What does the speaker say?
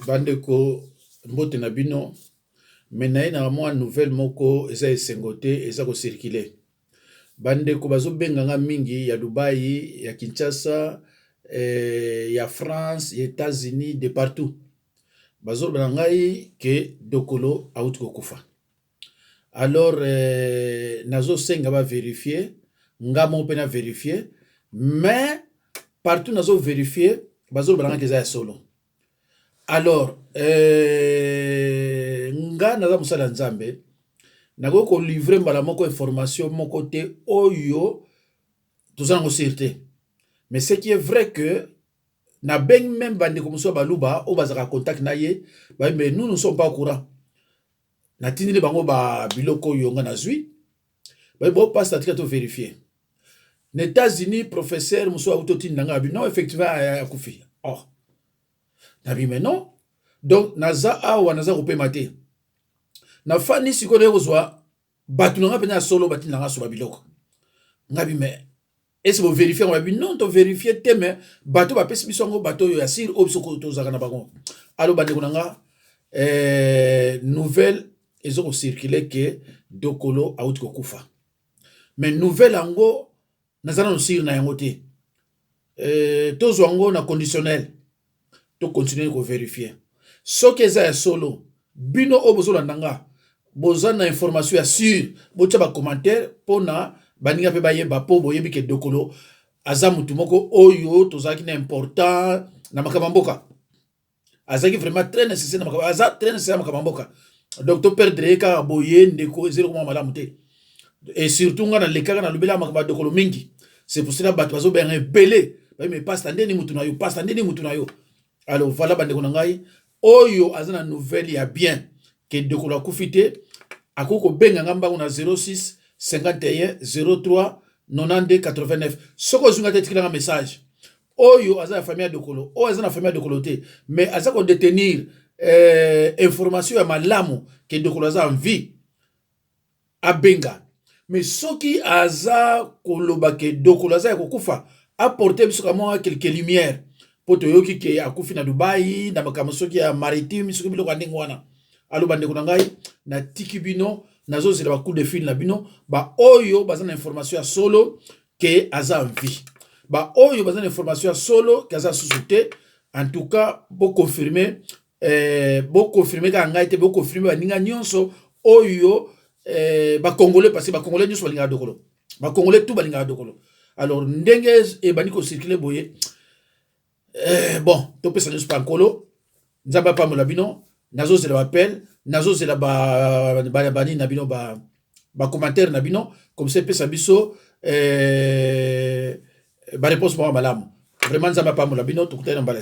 Bandeko mbote na bino menaye na mwa nouvelle moko eza esengote eza ko circuler. Bandeko bazo benganga mingi ya Dubai, ya Kinshasa, ya France, ya États-Unis, de partout. Bazo bangai ke Dokolo out ko kufa. Alors nazo senga ba vérifier, ngamo pe na vérifier, mais partout nazo vérifier bazo bananga ke za solo. Alors, nga naza musala nzambe, nako ko livrer mbala moko information moko te oyo tozango sûreté. Mais ce qui est vrai que na beng même bande comme ça baluba o bazaka contact na ye, mais nous ne sommes pas au courant. Na tindi bango ba biloko yonga na zui. Bo passe à to vérifier. Les États-Unis professeur muso autotine nanga bi non effectivement a kufi. Oh. Nabi mais non. Donc naza awa naza ko pemate. Na fani sikone kozwa batu nga pena solo bati nga so babiloko. Ngabi mais est-ce que vous vérifiez on bi non to vérifier te mais bato ba pesi biso ngo bato yo asir obisoko to zaka na bango. Alo bande kunanga nouvelle ezoko circuler que Dokolo out ko kufa. Mais nouvelle ango nazana no sir na yango te. To zwango na conditionnel. To continuer ko vérifier. Ce que ça solo bino obozola nanga bozana information ya sur bocha ba commentaire pona baninga pe bayeba po boyebi ke Dokolo aza mutu moko oyo tozaki na important na makamamboka azaki vraiment très nécessaire na makamamboka aza très nécessaire na makamamboka donc to perdre ka boye ndeko ezelo ko malamu te et surtout nga na lekaka na lubela makamba Dokolo mingi c'est pour cela bato bazo ben belé mais pas ndeni mutu na yo pas ndeni mutu na yo. Alors voilà bande ko ngai oyo azana nouvelle ya bien que Dokolo akufite akoko benga ngamba na 06 51 03 92 89 soko zunga te tikila message oyo azana famille ya Dokolo o azana famille ya Dokolo te mais aza ko détenir information ya malamu que Dokolo aza en vie a benga mais soki aza koloba ke Dokolo aza ko kufa apporter biso kama quelques lumières poto yoki ke akufi na Dubai na makambo soki ya maritime soki biloko ndenge wana alo bande ko ngai na tikibino nazo zela ba coup de fil na bino ba oyo bazana information ya solo ke aza en vie ba oyo bazana information ya solo ke aza sous-sauté en tout cas bo confirmer ka ngai te bo confirmer ba ninga nyonso oyo ba congolais parce que ba congolais nyonso balinga Dokolo ba congolais tout balinga Dokolo. Alors ndenge e bani ko circuler boye bon to pesa nyonso pa nkolo nzamba pa molabino nazo zela appel nazo zela ba bani na bino ba commentaire na bino comme ça pesa biso ba réponse mo malamu vraiment nzamba pa molabino to kutana mbala